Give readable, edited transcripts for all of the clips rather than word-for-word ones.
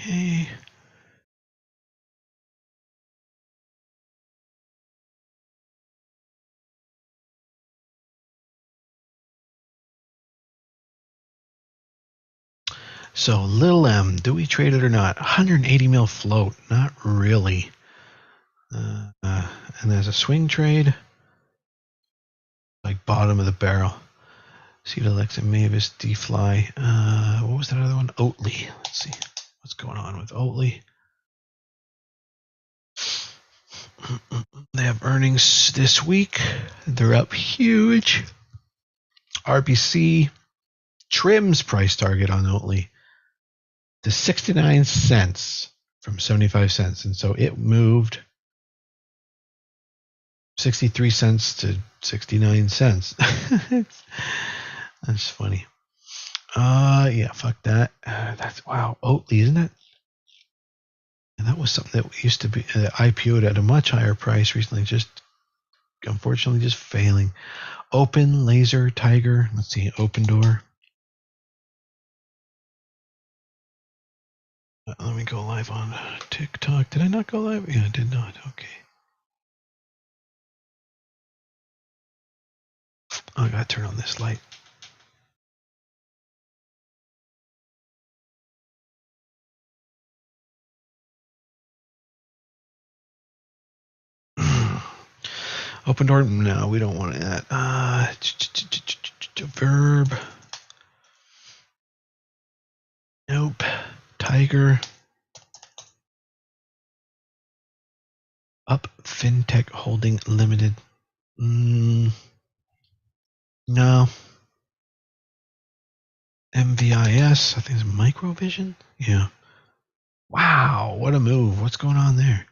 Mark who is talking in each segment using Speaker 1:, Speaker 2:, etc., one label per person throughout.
Speaker 1: Okay. So little M, do we trade it or not? 180 mil float, not really. And there's a swing trade, like bottom of the barrel. Cedalex and Mavis, D-Fly. What was that other one? Oatly. Let's see what's going on with Oatly. They have earnings this week. They're up huge. RBC trims price target on Oatly to 69 cents from 75 cents. And so it moved 63 cents to 69 cents. That's funny. Yeah, fuck that. That's wow, Oatly, isn't it? And that was something that used to be IPO'd at a much higher price recently, just unfortunately just failing. Open, Laser, Tiger. Let's see, Open Door. Let me go live on TikTok. Did I not go live? Yeah, I did not. Okay. Oh, I gotta turn on this light. Open Door? No, we don't want that. Verb. Nope. Tiger. Up FinTech Holding Limited. No. MVIS. I think it's Microvision. Yeah. Wow, what a move. What's going on there?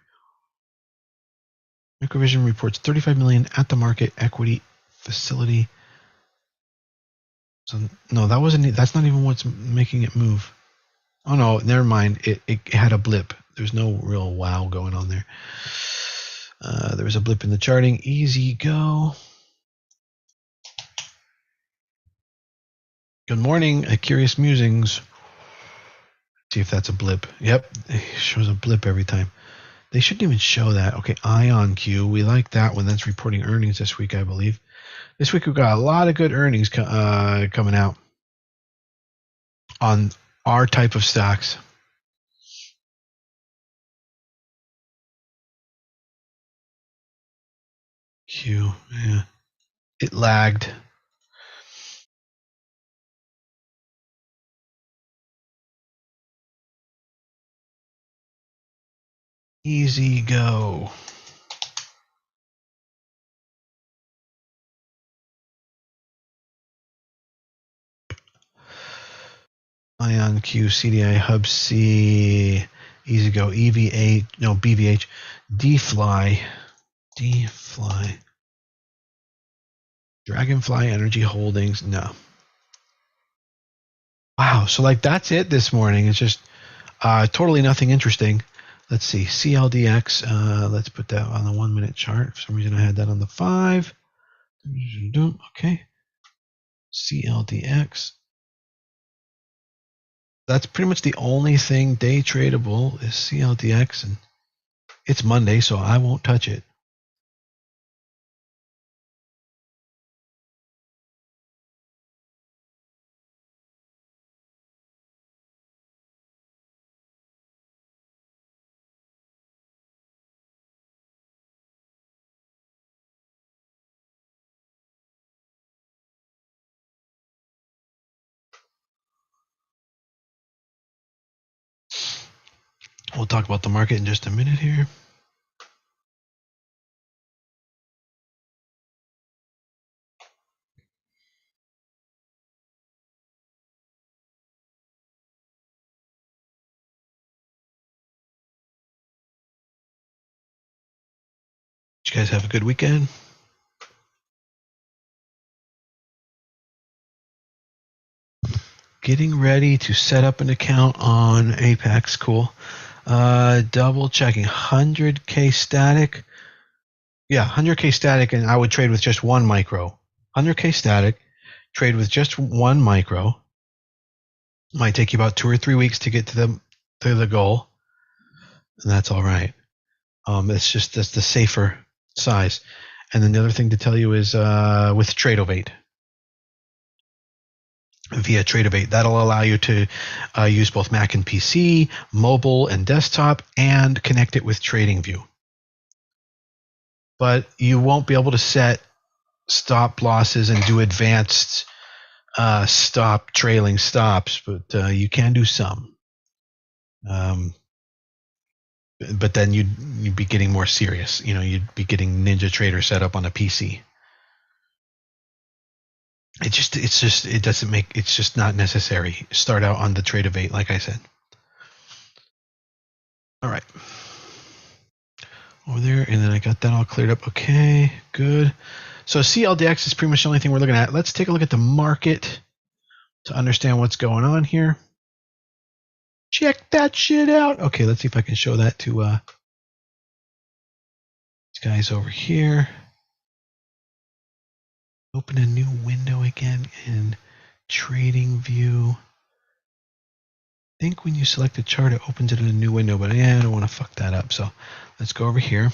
Speaker 1: Microvision reports $35 million at the market equity facility. So no, that wasn't. That's not even what's making it move. Oh no, never mind. It had a blip. There's no real wow going on there. There was a blip in the charting. Easy go. Good morning, Curious Musings. See if that's a blip. Yep, it shows a blip every time. They shouldn't even show that. Okay, IonQ. We like that one. That's reporting earnings this week, I believe. This week we've got a lot of good earnings coming out on our type of stocks. Q, yeah. It lagged. Easy go. IonQ, CDI, Hub C, Easy Go, EVA, no, BVH, D-Fly, Dragonfly Energy Holdings, no. Wow, so like that's it this morning. It's just totally nothing interesting. Let's see, CLDX, let's put that on the 1 minute chart. For some reason I had that on the 5. Okay. CLDX. That's pretty much the only thing day tradable is CLDX, and it's Monday, so I won't touch it. We'll talk about the market in just a minute here. Did you guys have a good weekend? Getting ready to set up an account on Apex. Cool. Double checking. 100K static. Yeah, 100K static, and I would trade with just one micro. 100K static, trade with just one micro. Might take you about 2 or 3 weeks to get to the to the goal, and that's all right. It's just that's the safer size. And then the other thing to tell you is with Tradeovate. Via Tradeovate, that'll allow you to use both Mac and PC, mobile and desktop, and connect it with TradingView. But you won't be able to set stop losses and do advanced stop trailing stops, but you can do some. But then you'd be getting more serious. You'd be getting NinjaTrader set up on a PC. It's just not necessary. Start out on the Tradeovate, like I said. All right. Over there, and then I got that all cleared up. Okay, good. So CLDX is pretty much the only thing we're looking at. Let's take a look at the market to understand what's going on here. Check that shit out. Okay, let's see if I can show that to these guys over here. Open a new window again in TradingView. I think when you select a chart, it opens it in a new window, but I don't want to fuck that up. So let's go over here.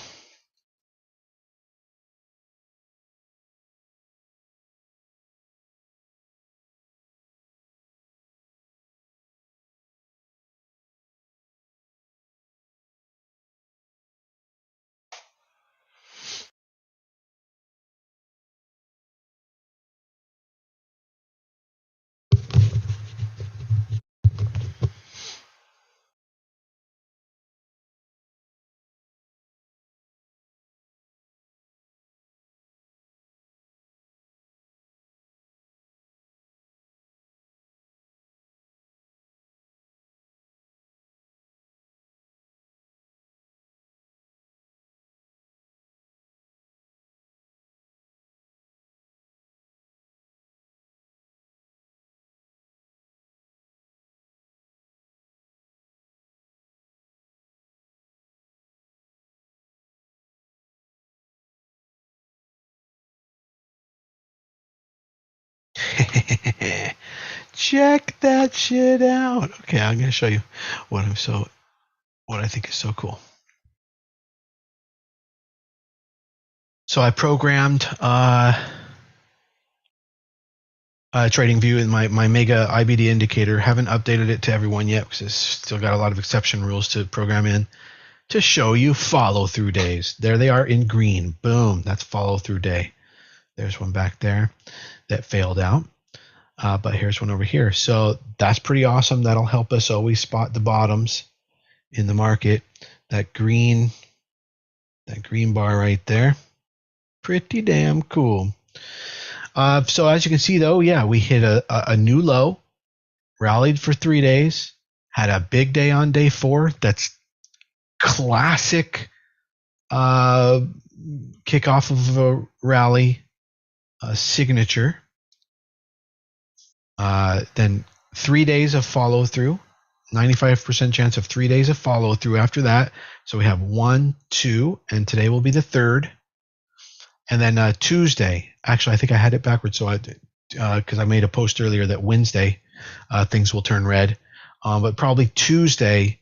Speaker 1: Check that shit out. Okay, I'm going to show you what I think is so cool. So I programmed TradingView in my Mega IBD indicator. Haven't updated it to everyone yet because it's still got a lot of exception rules to program in to show you follow through days. There they are in green. Boom, that's follow through day. There's one back there that failed out. But here's one over here. So that's pretty awesome. That'll help us always spot the bottoms in the market. That green bar right there. Pretty damn cool. So as you can see, though, yeah, we hit a new low, rallied for 3 days, had a big day on day 4. That's classic kickoff of a rally signature. Then 3 days of follow through, 95% chance of 3 days of follow through after that. So we have 1, 2, and today will be the 3rd. And then Tuesday, actually, I think I had it backwards. So because I made a post earlier that Wednesday things will turn red, but probably Tuesday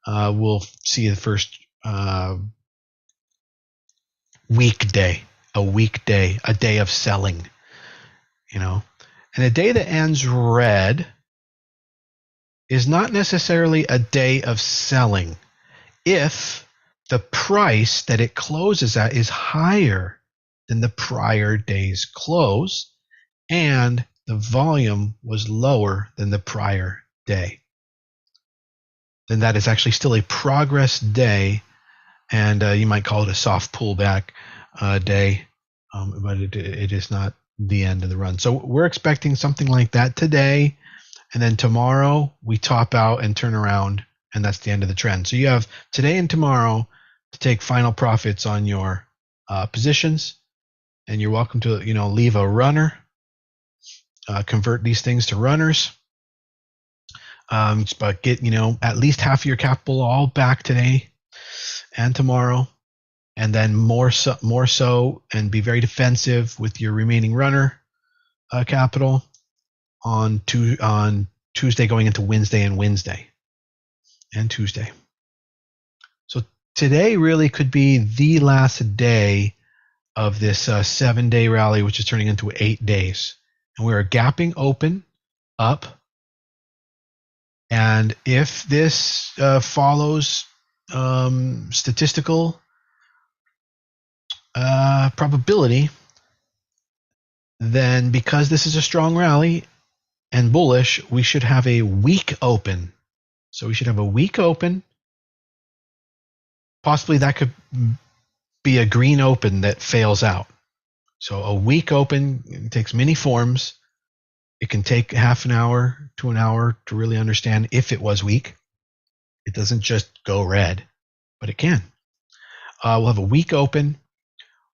Speaker 1: we'll see the first weekday, a day of selling, And a day that ends red is not necessarily a day of selling if the price that it closes at is higher than the prior day's close and the volume was lower than the prior day. Then that is actually still a progress day, and you might call it a soft pullback day, but it is not the end of the run. So we're expecting something like that today, and then tomorrow we top out and turn around, and that's the end of the trend. So you have today and tomorrow to take final profits on your positions, and you're welcome to leave a runner, convert these things to runners, but get at least half of your capital all back today and tomorrow. And then more so, and be very defensive with your remaining runner capital on Tuesday going into Wednesday and Wednesday. and Tuesday. So today really could be the last day of this 7-day rally, which is turning into 8 days. And we are gapping open up. And if this follows statistical probability, then because this is a strong rally and bullish, we should have a weak open. So we should have a weak open. Possibly that could be a green open that fails out. So a weak open takes many forms. It can take half an hour to an hour to really understand if it was weak. It doesn't just go red, but it can. We'll have a weak open,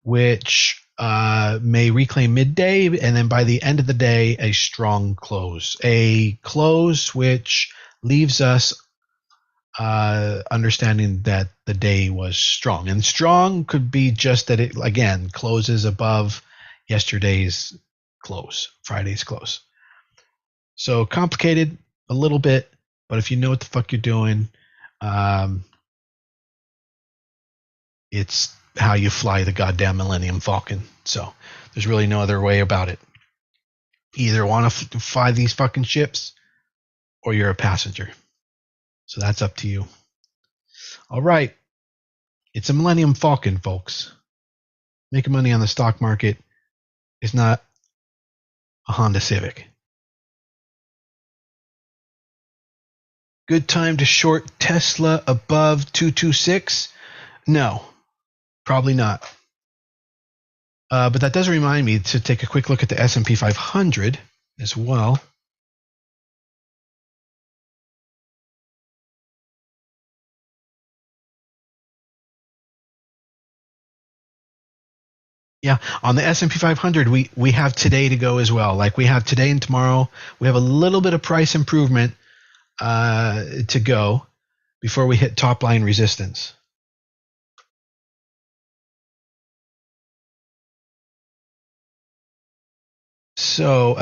Speaker 1: which may reclaim midday, and then by the end of the day, a strong close. A close which leaves us understanding that the day was strong. And strong could be just that it, again, closes above yesterday's close, Friday's close. So complicated a little bit, but if you know what the fuck you're doing, it's how you fly the goddamn Millennium Falcon. So there's really no other way about it. Either want to fly these fucking ships or you're a passenger. So that's up to you. All right. It's a Millennium Falcon, folks. Making money on the stock market is not a Honda Civic. Good time to short Tesla above 226? No, probably not. But that does remind me to take a quick look at the S&P 500 as well. Yeah, on the S&P 500, we have today to go as well. Like we have today and tomorrow. We have a little bit of price improvement to go before we hit top line resistance. So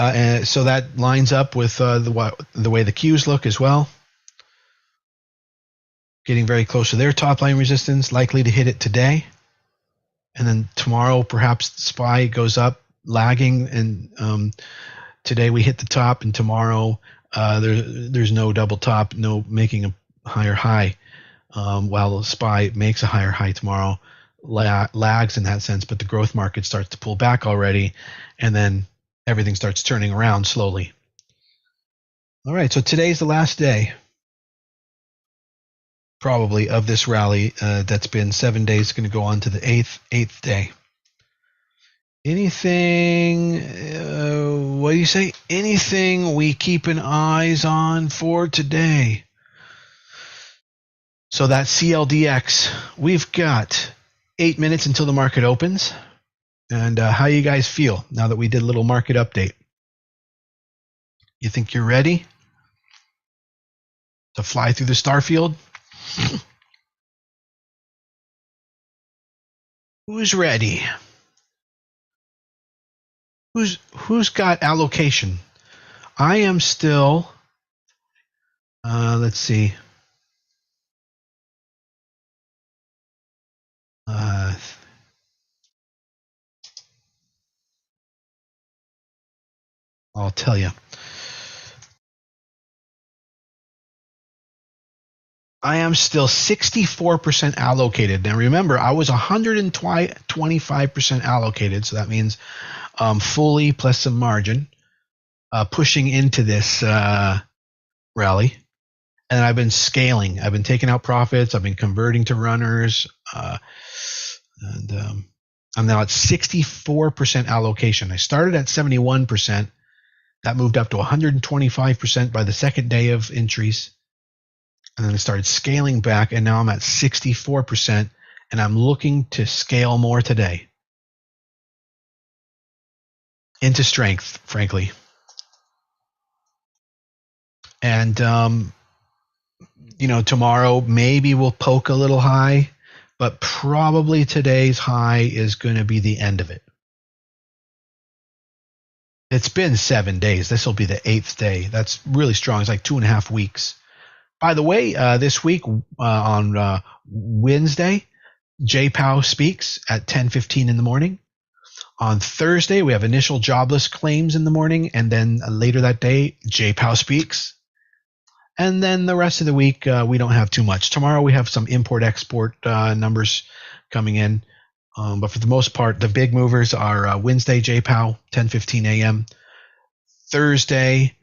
Speaker 1: so that lines up with the way the Qs look as well. Getting very close to their top line resistance, likely to hit it today. And then tomorrow, perhaps the SPY goes up, lagging, and today we hit the top, and tomorrow there's no double top, no making a higher high, while the SPY makes a higher high tomorrow, lags in that sense, but the growth market starts to pull back already, and then everything starts turning around slowly. All right, so today's the last day, probably, of this rally that's been 7 days, going to go on to the eighth day. Anything, what do you say? Anything we keep an eyes on for today? So that CLDX, we've got 8 minutes until the market opens. And how you guys feel now that we did a little market update? You think you're ready to fly through the starfield? Who's ready? Who's got allocation? I am still. Let's see. I'll tell you. I am still 64% allocated. Now remember, I was 125% allocated, so that means fully plus some margin, pushing into this rally. And I've been scaling. I've been taking out profits. I've been converting to runners. And I'm now at 64% allocation. I started at 71%. That moved up to 125% by the second day of entries. And then I started scaling back, and now I'm at 64%, and I'm looking to scale more today. Into strength, frankly. And, tomorrow maybe we'll poke a little high, but probably today's high is going to be the end of it. It's been 7 days. This will be the 8th day. That's really strong. It's like 2.5 weeks. By the way, this week on Wednesday, JPOW speaks at 10:15 in the morning. On Thursday, we have initial jobless claims in the morning, and then later that day, JPOW speaks. And then the rest of the week, we don't have too much. Tomorrow, we have some import-export numbers coming in. But for the most part, the big movers are Wednesday, JPOW, 10:15 a.m. Thursday,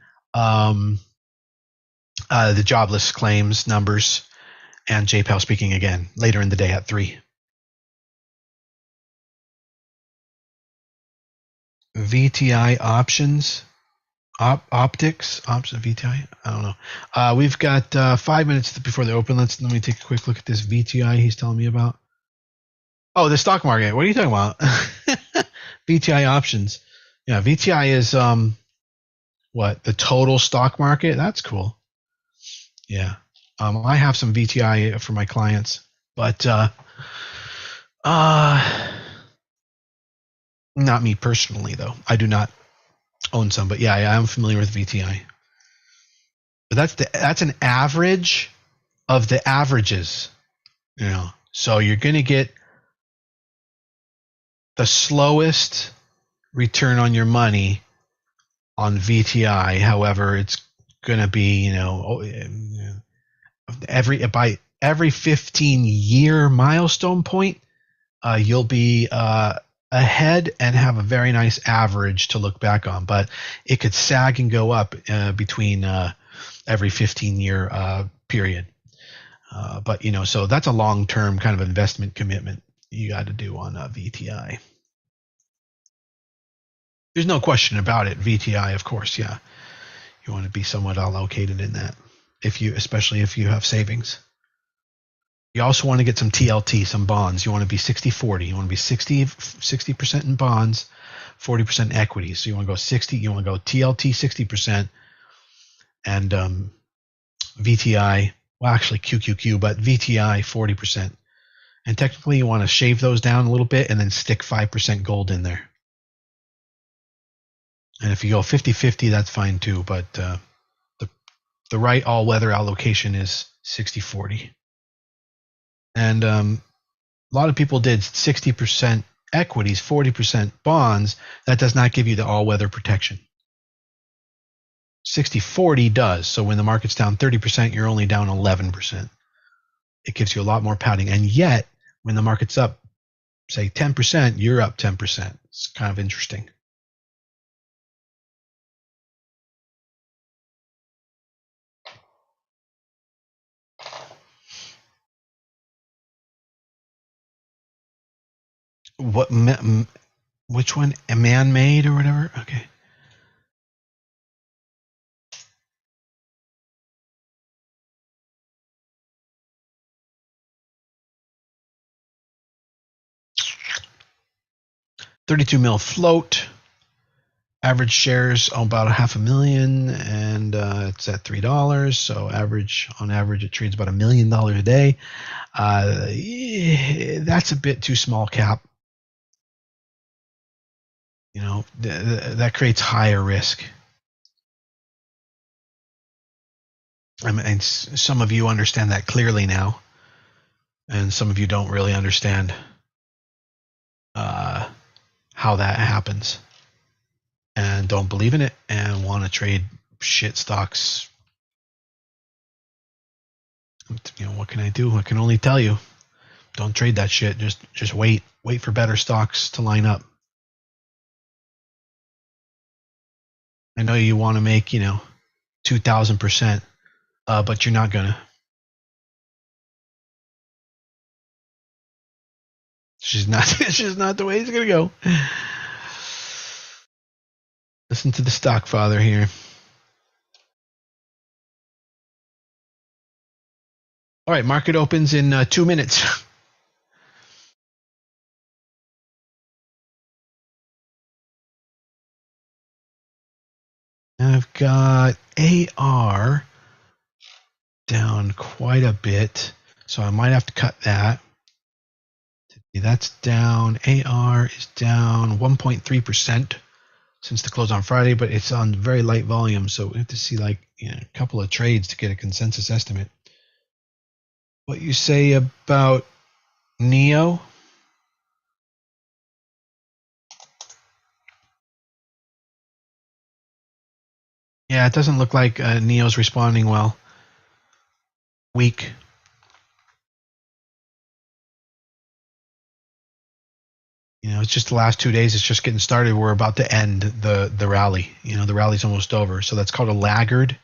Speaker 1: the jobless claims numbers, and JPOW speaking again later in the day at 3. VTI options, optics, VTI. I don't know. We've got 5 minutes before the open. Let me take a quick look at this VTI he's telling me about. Oh, the stock market. What are you talking about? VTI options. Yeah, VTI is what, the total stock market? That's cool. Yeah. I have some VTI for my clients, but not me personally, though. I do not own some, but yeah, I am familiar with VTI. But that's an average of the averages, you know. So you're going to get the slowest return on your money on VTI. However, it's going to be, you know, by every 15-year milestone point, you'll be ahead and have a very nice average to look back on. But it could sag and go up between every 15-year period. But, you know, so that's a long-term kind of investment commitment you got to do on VTI. There's no question about it. VTI, of course, yeah. You want to be somewhat allocated in that, especially if you have savings. You also want to get some TLT, some bonds. You want to be 60-40. You want to be 60% in bonds, 40% equities. So you want to go 60. You want to go TLT 60%, and VTI. Well, actually QQQ, but VTI 40%. And technically, you want to shave those down a little bit and then stick 5% gold in there. And if you go 50-50, that's fine too. But the right all-weather allocation is 60-40. And a lot of people did 60% equities, 40% bonds. That does not give you the all-weather protection. 60-40 does. So when the market's down 30%, you're only down 11%. It gives you a lot more padding. And yet, when the market's up, say 10%, you're up 10%. It's kind of interesting. Which one? A man-made or whatever? Okay. $32 million float. Average shares about 500,000, and it's at $3. So on average, it trades about $1 million a day. That's a bit too small cap. You know, that creates higher risk. And some of you understand that clearly now, and some of you don't really understand how that happens, and don't believe in it, and want to trade shit stocks. You know, what can I do? I can only tell you, don't trade that shit. Just wait for better stocks to line up. I know you want to make, 2,000%, but you're not gonna. She's not the way it's gonna go. Listen to the stock father here. All right, market opens in 2 minutes. And I've got AR down quite a bit, so I might have to cut that. That's down. AR is down 1.3% since the close on Friday, but it's on very light volume, so we have to see a couple of trades to get a consensus estimate. what you say about Neo? Yeah, it doesn't look like Neo's responding well. Weak. You know, it's just the last 2 days. It's just getting started. We're about to end the rally. You know, the rally's almost over. So that's called a laggard.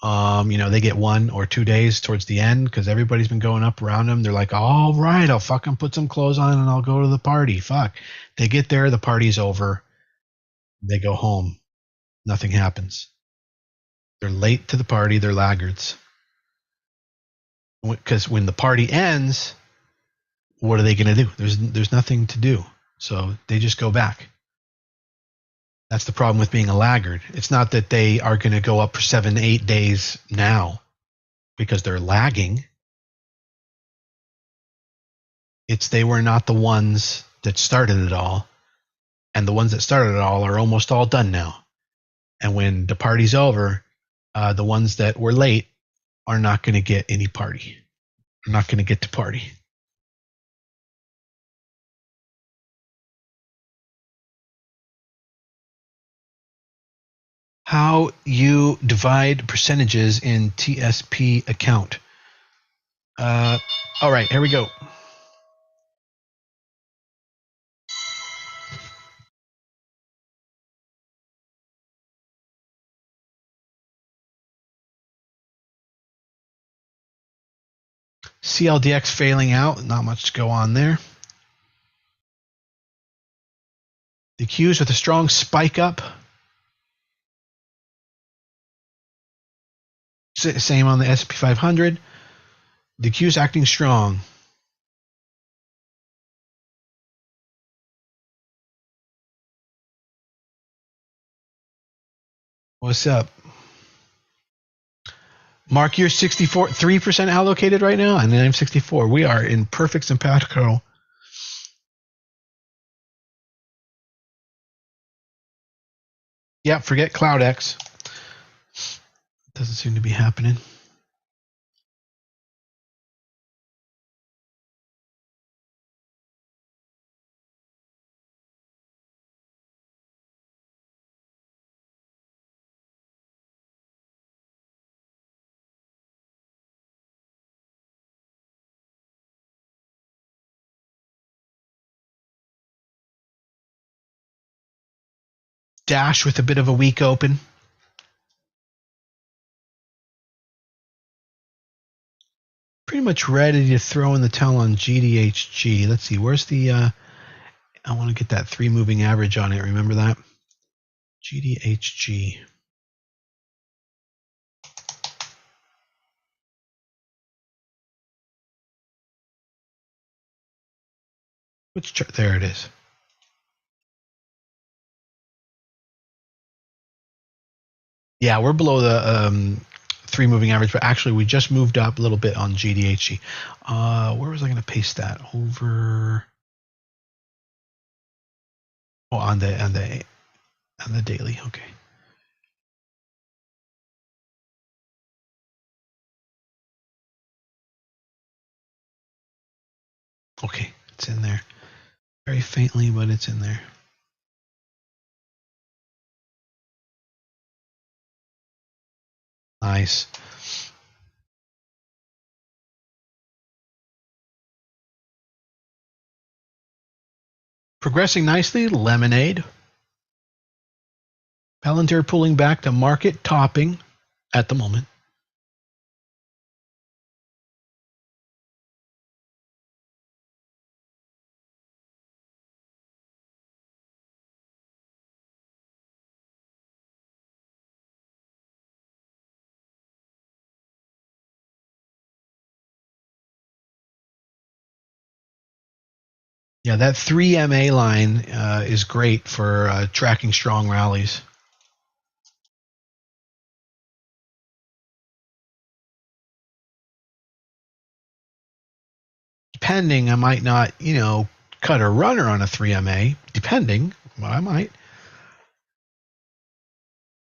Speaker 1: You know, they get 1 or 2 days towards the end because everybody's been going up around them. They're like, all right, I'll fucking put some clothes on and I'll go to the party. Fuck. They get there, the party's over. They go home. Nothing happens. They're late to the party. They're laggards. Because when the party ends, what are they going to do? There's nothing to do. So they just go back. That's the problem with being a laggard. It's not that they are going to go up for 7, 8 days now because they're lagging. It's they were not the ones that started it all. And the ones that started it all are almost all done now. And when the party's over, the ones that were late are not going to get any party. They're not going to get to party. How you divide percentages in TSP account. All right, here we go. CLDX failing out. Not much to go on there. The Qs with a strong spike up. Same on the S&P 500. The Q's acting strong. What's up? Mark, you're 64, 3% allocated right now, and I'm 64. We are in perfect simpatico. Yeah, forget CloudX. Doesn't seem to be happening. Dash with a bit of a weak open. Pretty much ready to throw in the towel on GDHG. Let's see, where's the... I want to get that 3 moving average on it. Remember that? GDHG. Which chart? There it is. Yeah, we're below the 3 moving average, but actually we just moved up a little bit on GDHG. Where was I going to paste that? Over... Oh, on the daily. Okay. Okay, it's in there. Very faintly, but it's in there. Nice. Progressing nicely, Lemonade. Palantir pulling back to market topping at the moment. Yeah, that 3MA line is great for tracking strong rallies. Depending, I might not, cut a runner on a 3MA. Depending, well, I might.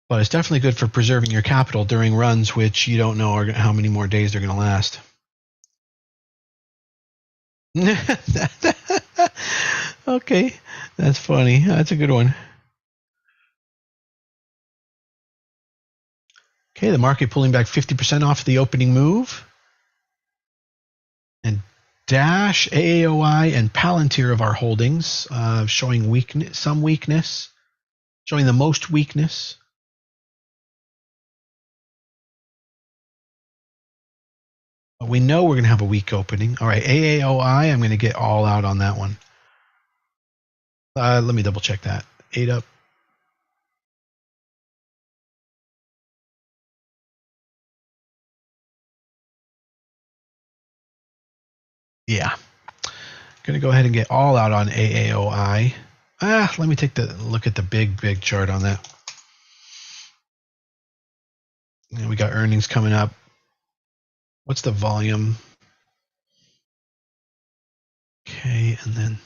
Speaker 1: But it's definitely good for preserving your capital during runs which you don't know how many more days they're going to last. Okay, that's funny. That's a good one. Okay, the market pulling back 50% off the opening move. And Dash, AAOI, and Palantir of our holdings showing weakness, some weakness, showing the most weakness. But we know we're going to have a weak opening. All right, AAOI, I'm going to get all out on that one. Let me double check that. 8 up. Yeah. Going to go ahead and get all out on AAOI. Let me take the look at the big chart on that. We got earnings coming up. What's the volume? Okay, and then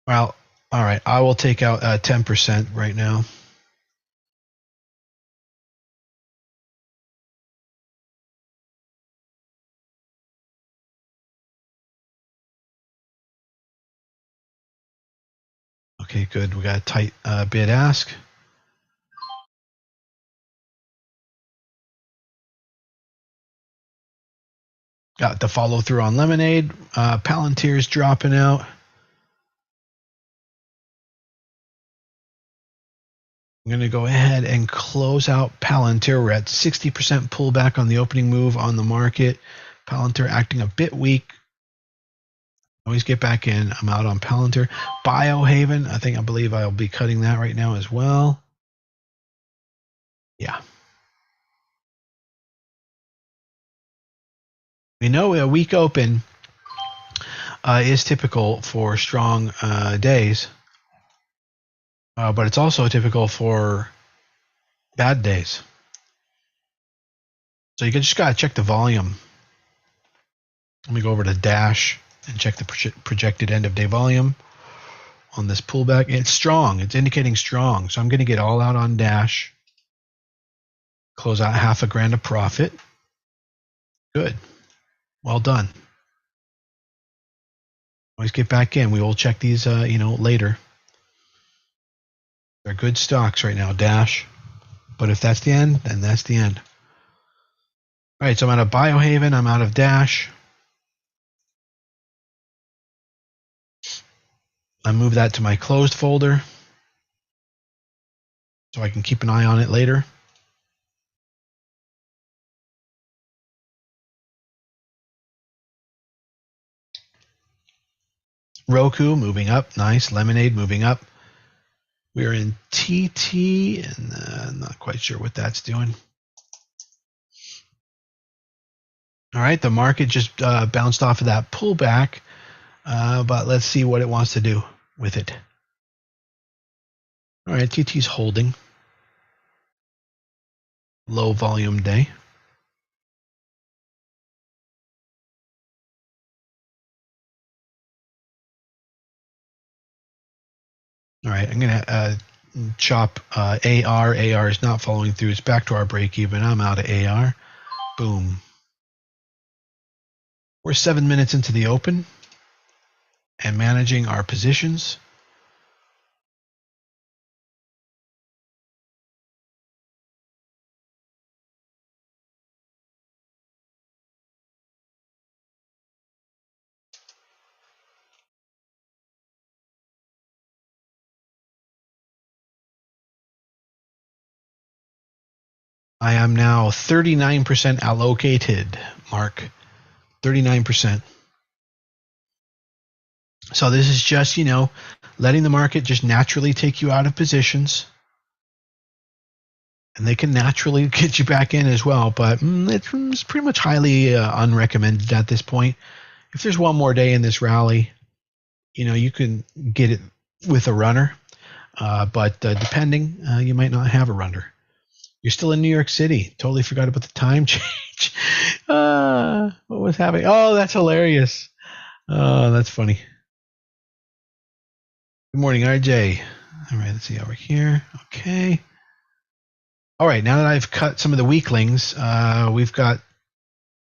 Speaker 1: well, all right. I will take out 10% right now. Okay, good. We got a tight bid ask. Got the follow through on Lemonade. Palantir's dropping out. I'm going to go ahead and close out Palantir. We're at 60% pullback on the opening move on the market. Palantir acting a bit weak. Always get back in. I'm out on Palantir. Biohaven, I believe I'll be cutting that right now as well. Yeah. We know a weak open is typical for strong days, but it's also typical for bad days. So you just got to check the volume. Let me go over to Dash and check the projected end of day volume on this pullback. It's strong. It's indicating strong. So I'm going to get all out on Dash. Close out $500,000 of profit. Good. Well done. Always get back in. We will check these, later. They're good stocks right now, Dash. But if that's the end, then that's the end. All right, so I'm out of Biohaven. I'm out of Dash. I move that to my closed folder so I can keep an eye on it later. Roku moving up. Nice. Lemonade moving up. We're in TT, and I'm not quite sure what that's doing. All right, the market just bounced off of that pullback, but let's see what it wants to do with it. All right, TT's holding. Low volume day. All right, I'm going to chop AR. AR is not following through. It's back to our break even. I'm out of AR. Boom. We're 7 minutes into the open and managing our positions. I am now 39% allocated, Mark. 39%. So this is just, letting the market just naturally take you out of positions. And they can naturally get you back in as well. But it's pretty much highly unrecommended at this point. If there's one more day in this rally, you can get it with a runner. But depending, you might not have a runner. You're still in New York City. Totally forgot about the time change. What was happening? Oh, that's hilarious. Oh, that's funny. Good morning, RJ. All right, let's see over here. Okay. All right, now that I've cut some of the weaklings, we've got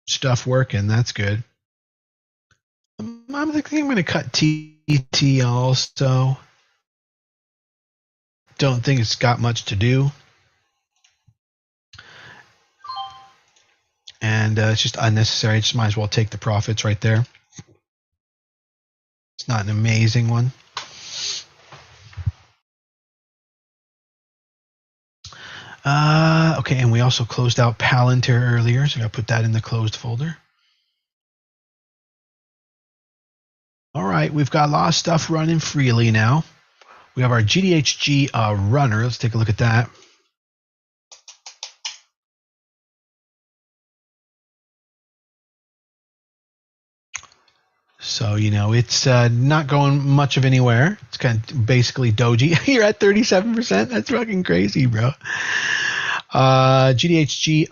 Speaker 1: stuff working. That's good. I'm thinking I'm going to cut TT also. Don't think it's got much to do. And it's just unnecessary. I just might as well take the profits right there. It's not an amazing one. Okay, and we also closed out Palantir earlier, so I got to put that in the closed folder. All right, we've got a lot of stuff running freely now. We have our GDHG runner. Let's take a look at that. So, you know, it's not going much of anywhere. It's kind of basically doji. You're at 37%. That's fucking crazy, bro. GDHG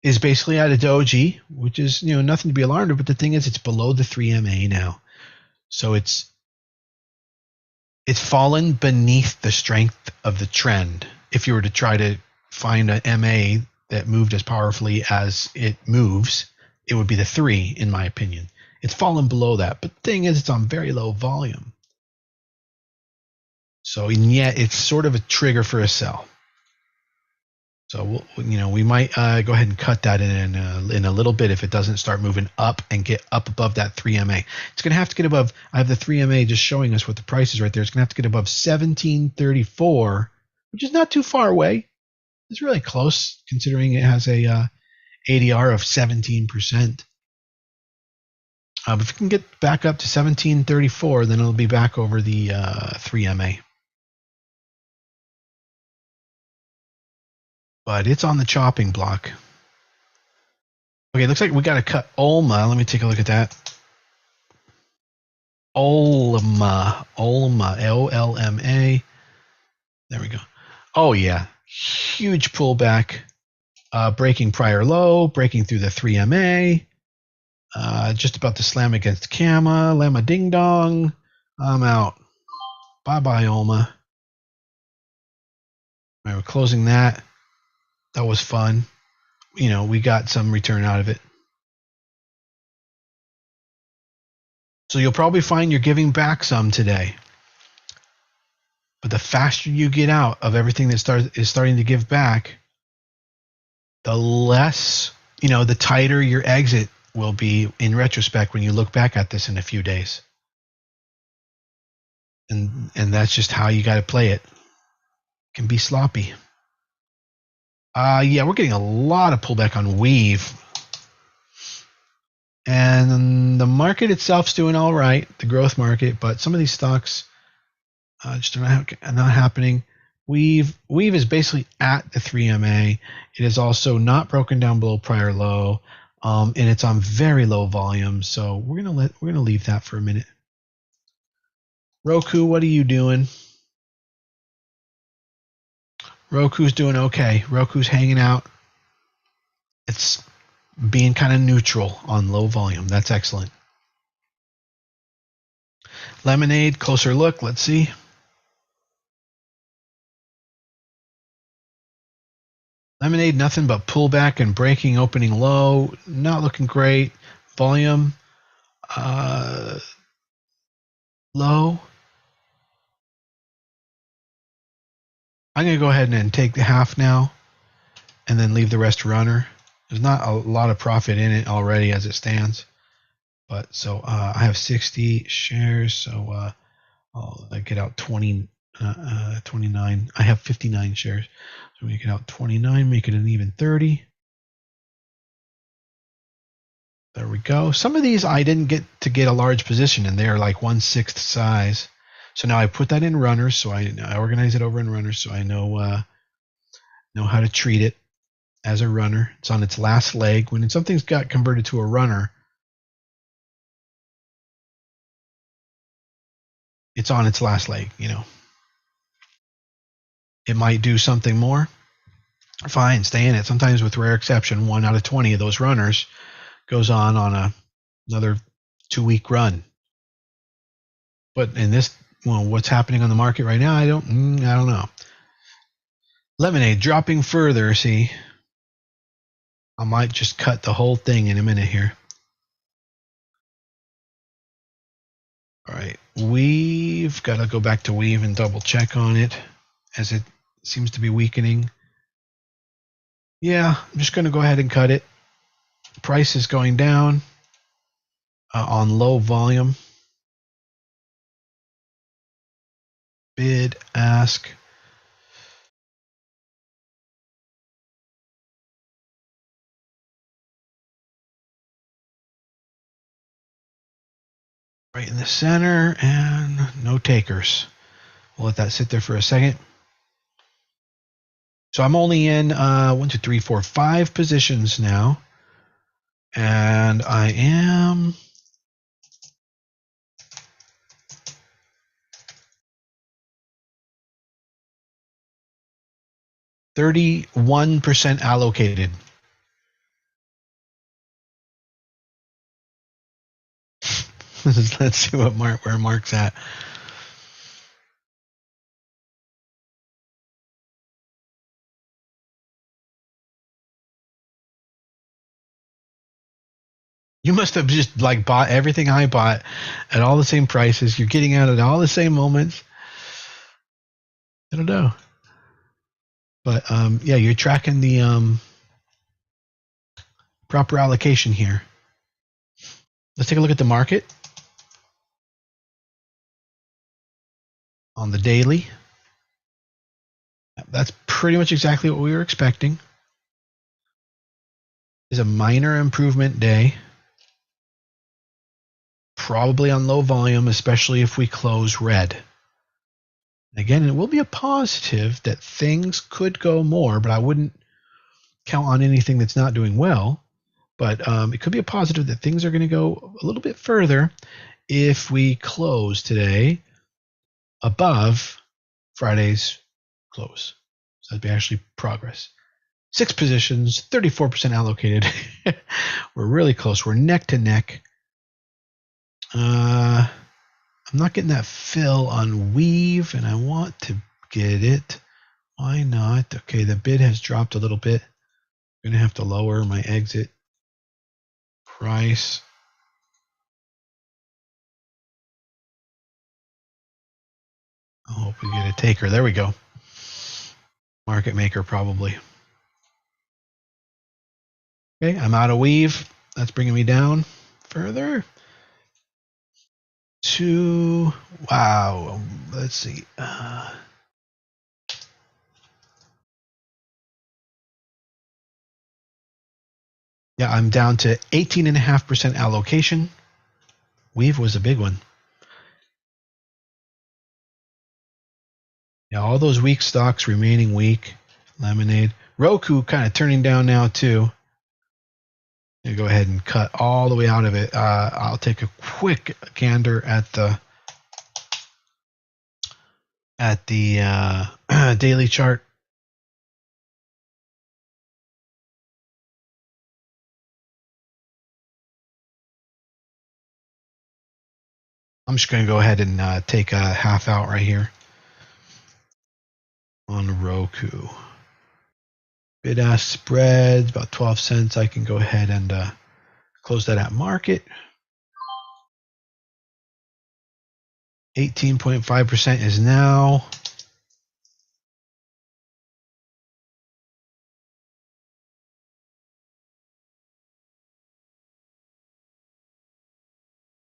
Speaker 1: is basically at a doji, which is, you know, nothing to be alarmed of. But the thing is, it's below the 3MA now. So it's fallen beneath the strength of the trend. If you were to try to find an MA that moved as powerfully as it moves, it would be the 3, in my opinion. It's fallen below that. But the thing is, it's on very low volume. So, and yet, it's sort of a trigger for a sell. So, you know, we might go ahead and cut that in a little bit if it doesn't start moving up and get up above that 3MA. It's going to have to get above, I have the 3MA just showing us what the price is right there. It's going to have to get above 1734, which is not too far away. It's really close considering it has a ADR of 17%. If it can get back up to 1734, then it'll be back over the 3MA. But it's on the chopping block. Okay, looks like we got to cut Olma. Let me take a look at that. Olma, Olma. There we go. Oh, yeah. Huge pullback. Breaking prior low, breaking through the 3MA. Just about to slam against Kama. Lama ding dong. I'm out. Bye-bye, Olma. All right, we're closing that. That was fun. You know, we got some return out of it. So you'll probably find you're giving back some today. But the faster you get out of everything that is starting to give back, the less, you know, the tighter your exit will be in retrospect when you look back at this in a few days. And that's just how you got to play it. It can be sloppy. Yeah, we're getting a lot of pullback on Weave. And the market itself's doing all right, the growth market, but some of these stocks just are not happening. Weave is basically at the 3MA. It is also not broken down below prior low, and it's on very low volume. So we're gonna leave that for a minute. Roku, what are you doing? Roku's doing okay. Roku's hanging out. It's being kind of neutral on low volume. That's excellent. Lemonade, closer look. Let's see. Lemonade, nothing but pullback and breaking, opening low. Not looking great. Volume, low. I'm going to go ahead and take the half now and then leave the rest runner. There's not a lot of profit in it already as it stands. But so I have 60 shares, so I'll get out 29. I have 59 shares. So we get out 29, make it an even 30. There we go. Some of these I didn't get to get a large position in. They are like 1/6 size. So now I put that in runners. So I organize it over in runners so I know how to treat it as a runner. It's on its last leg. When something's got converted to a runner, it's on its last leg, you know. It might do something more. Fine, stay in it. Sometimes with rare exception, 1 out of 20 of those runners goes on another 2-week run. But in this, well, what's happening on the market right now, I don't know. Lemonade dropping further, see. I might just cut the whole thing in a minute here. All right, we've got to go back to weave and double check on it as it seems to be weakening. Yeah, I'm just going to go ahead and cut it. Price is going down on low volume. Bid, ask. Right in the center, and no takers. We'll let that sit there for a second. So I'm only in 1, 2, 3, 4, 5 positions now. And I am %31 allocated. Let's see what where Mark's at. You must have just like bought everything I bought at all the same prices. You're getting out at all the same moments. I don't know. But yeah, you're tracking the proper allocation here. Let's take a look at the market on the daily. That's pretty much exactly what we were expecting. It's a minor improvement day. Probably on low volume, especially if we close red. Again, it will be a positive that things could go more, but I wouldn't count on anything that's not doing well. But it could be a positive that things are going to go a little bit further if we close today above Friday's close. So that'd be actually progress. 6 positions, 34% allocated. We're really close. We're neck to neck. I'm not getting that fill on weave, and I want to get it. Why not? Okay, the bid has dropped a little bit. I'm going to have to lower my exit price. I hope we get a taker. There we go. Market maker, probably. Okay, I'm out of weave. That's bringing me down further. To, wow, let's see. Yeah, I'm down to 18.5% allocation. Weave was a big one. Yeah, all those weak stocks remaining weak. Lemonade. Roku kind of turning down now too. I'm gonna go ahead and cut all the way out of it. I'll take a quick gander at the daily chart. I'm just going to go ahead and take a half out right here on Roku. Bid-ask spreads, about 12 cents. I can go ahead and close that at market. 18.5% is now.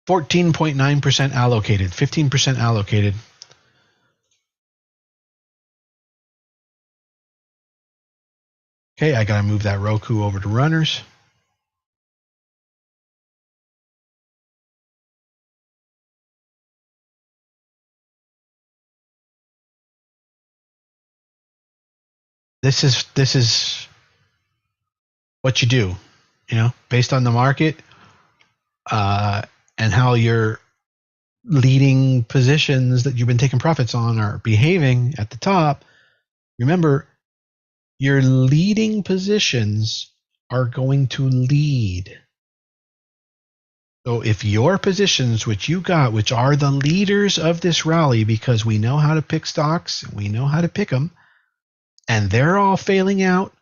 Speaker 1: %14.9 allocated, 15% allocated. Okay, I got to move that Roku over to runners. This is what you do, based on the market and how your leading positions that you've been taking profits on are behaving at the top. Remember, your leading positions are going to lead. So if your positions, which you got, which are the leaders of this rally, because we know how to pick stocks, we know how to pick them, and they're all failing out,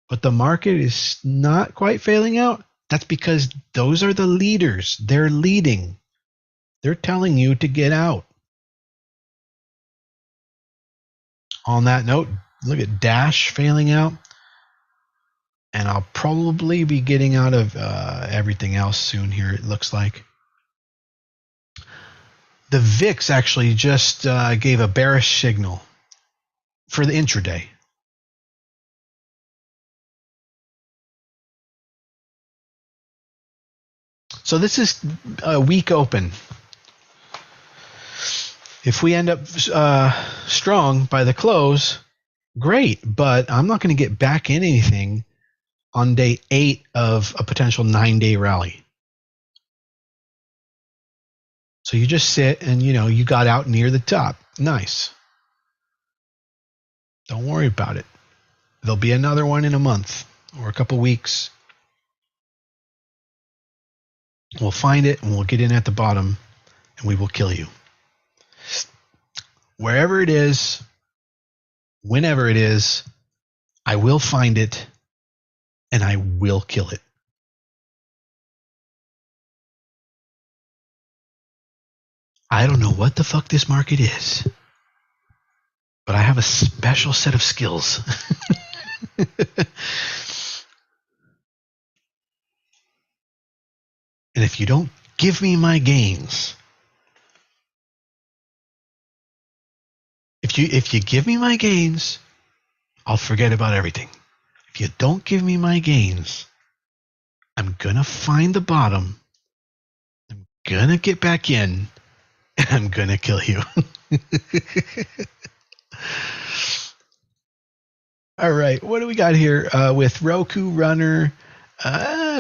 Speaker 1: but the market is not quite failing out, that's because those are the leaders. They're leading. They're telling you to get out. On that note, look at Dash failing out. And I'll probably be getting out of everything else soon here, it looks like. The VIX actually just gave a bearish signal for the intraday. So this is a weak open. If we end up strong by the close, great, but I'm not going to get back in anything on day 8 of a potential 9-day rally. So you just sit and, you got out near the top. Nice. Don't worry about it. There'll be another one in a month or a couple weeks. We'll find it and we'll get in at the bottom and we will kill you. Wherever it is, whenever it is, I will find it and I will kill it. I don't know what the fuck this market is, but I have a special set of skills. And if you don't give me my gains, if you give me my gains, I'll forget about everything. If you don't give me my gains, I'm gonna find the bottom. I'm gonna get back in, and I'm gonna kill you. All right, what do we got here with Roku Runner?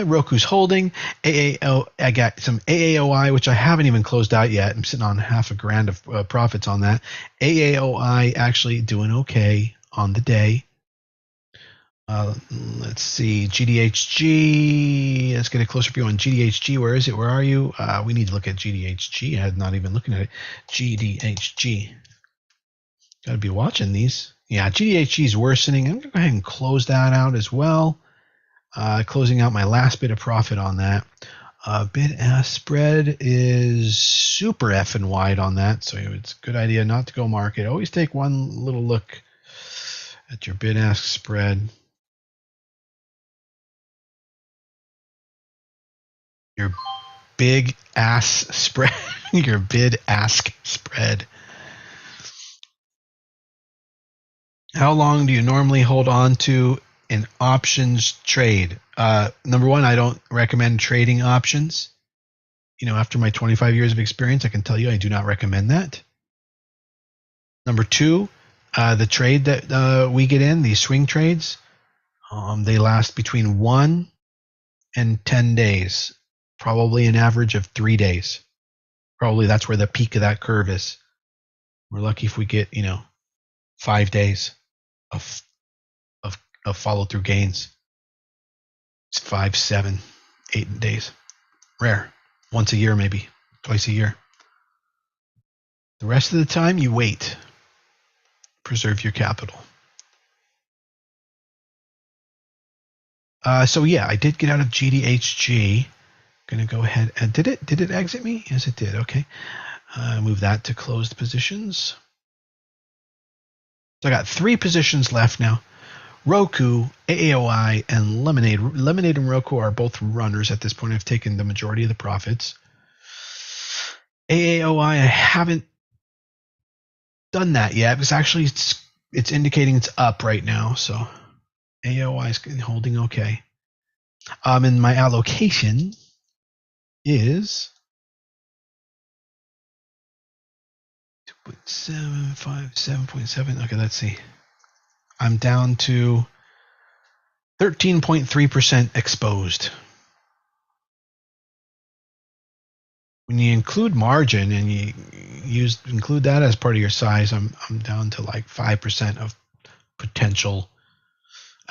Speaker 1: Roku's holding. I got some AAOI, which I haven't even closed out yet. I'm sitting on $500,000 of profits on that. AAOI actually doing okay on the day. Let's see, GDHG. Let's get a closer view on GDHG. Where is it? Where are you? We need to look at GDHG. I'm not even looking at it. GDHG. Got to be watching these. Yeah, GDHG is worsening. I'm going to go ahead and close that out as well. Closing out my last bit of profit on that. Bid-ask spread is super effing wide on that, so it's a good idea not to go market. Always take one little look at your bid-ask spread. Your big ass spread. Your bid-ask spread. How long do you normally hold on to an options trade? Number one, I don't recommend trading options. After my 25 years of experience, I can tell you I do not recommend that. Number two, the trade that we get in, these swing trades, they last between 1 and 10 days, probably an average of 3 days. Probably that's where the peak of that curve is. We're lucky if we get, 5 days of follow through gains. It's 5, 7, 8 days. Rare. Once a year, maybe twice a year. The rest of the time, you wait. Preserve your capital. So yeah, I did get out of GDHG. Gonna go ahead and did it exit me? Yes, it did. Okay. Move that to closed positions. So I got 3 positions left now. Roku, AAOI, and Lemonade. Lemonade and Roku are both runners at this point. I've taken the majority of the profits. AAOI, I haven't done that yet because actually it's indicating it's up right now. So AAOI is holding okay. And my allocation is 7.7. Okay, let's see. I'm down to 13.3% exposed. When you include margin and you include that as part of your size, I'm down to like 5% of potential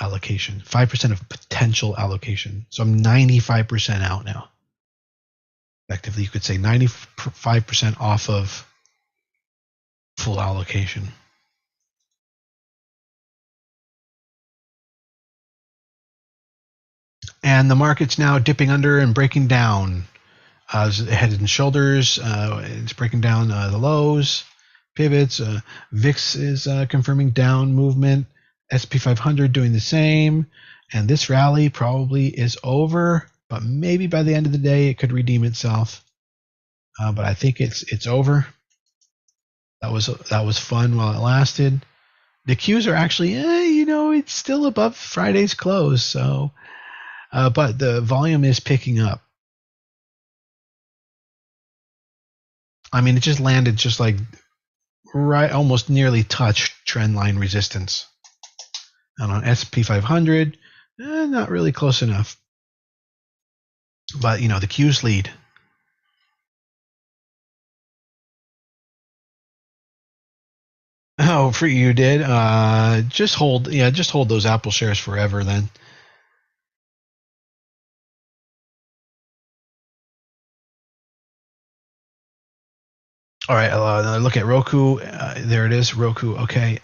Speaker 1: allocation. 5% of potential allocation. So I'm 95% out now. Effectively, you could say 95% off of full allocation. And the market's now dipping under and breaking down. Head and shoulders. It's breaking down the lows, pivots. VIX is confirming down movement. SP 500 doing the same. And this rally probably is over, but maybe by the end of the day it could redeem itself. But I think it's over. That was fun while it lasted. The Qs are actually, it's still above Friday's close. So, but the volume is picking up. I mean, it just landed just like right, almost nearly touched trend line resistance. And on SP 500, not really close enough. But, the Qs lead. Oh, for you did. Just hold those Apple shares forever then. All right, look at Roku. There it is, Roku. Okay.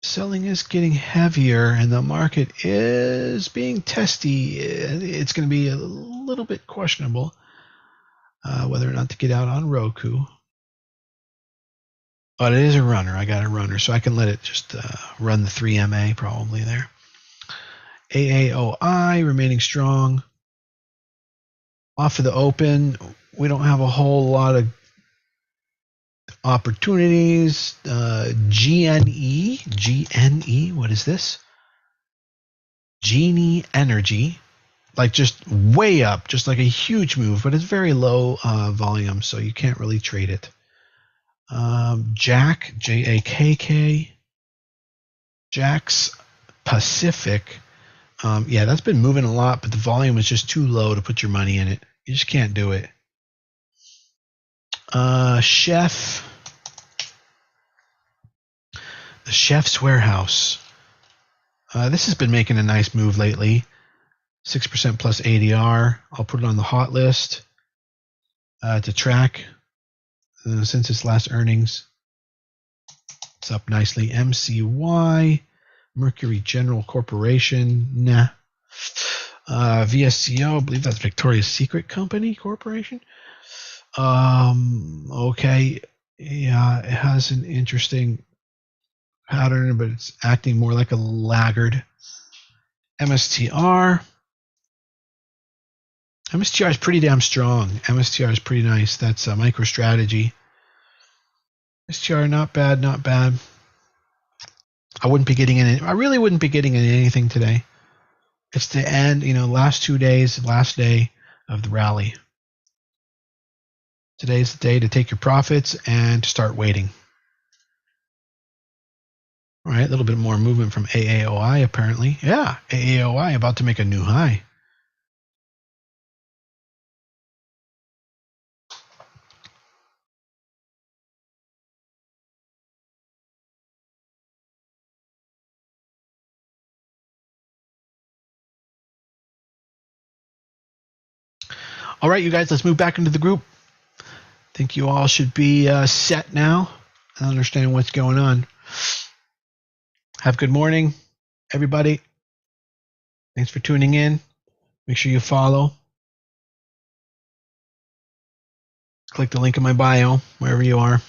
Speaker 1: Selling is getting heavier, and the market is being testy. It's going to be a little bit questionable whether or not to get out on Roku. But it is a runner. I got a runner, so I can let it just run the 3MA probably there. AAOI remaining strong. Off of the open, we don't have a whole lot of opportunities. GNE, what is this? Genie Energy, like just way up, just like a huge move, but it's very low volume, so you can't really trade it. JAK, JAKK, JAKS Pacific. Yeah, that's been moving a lot, but the volume is just too low to put your money in it. You just can't do it. Chef. The Chef's Warehouse. This has been making a nice move lately. 6% plus ADR. I'll put it on the hot list to track since its last earnings. It's up nicely. MCY. Mercury General Corporation. Nah. VSCO. I believe that's Victoria's Secret Company Corporation. Okay. Yeah, it has an interesting pattern, but it's acting more like a laggard. MSTR. MSTR is pretty damn strong. MSTR is pretty nice. That's a MicroStrategy. MSTR, not bad, not bad. I wouldn't be getting in it. I really wouldn't be getting in anything today. It's the end, last 2 days, last day of the rally. Today's the day to take your profits and to start waiting. All right, a little bit more movement from AAOI apparently. Yeah, AAOI about to make a new high. All right, you guys, let's move back into the group. I think you all should be set now and understand what's going on. Have a good morning, everybody. Thanks for tuning in. Make sure you follow. Click the link in my bio, wherever you are.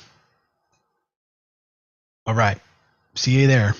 Speaker 1: All right. See you there.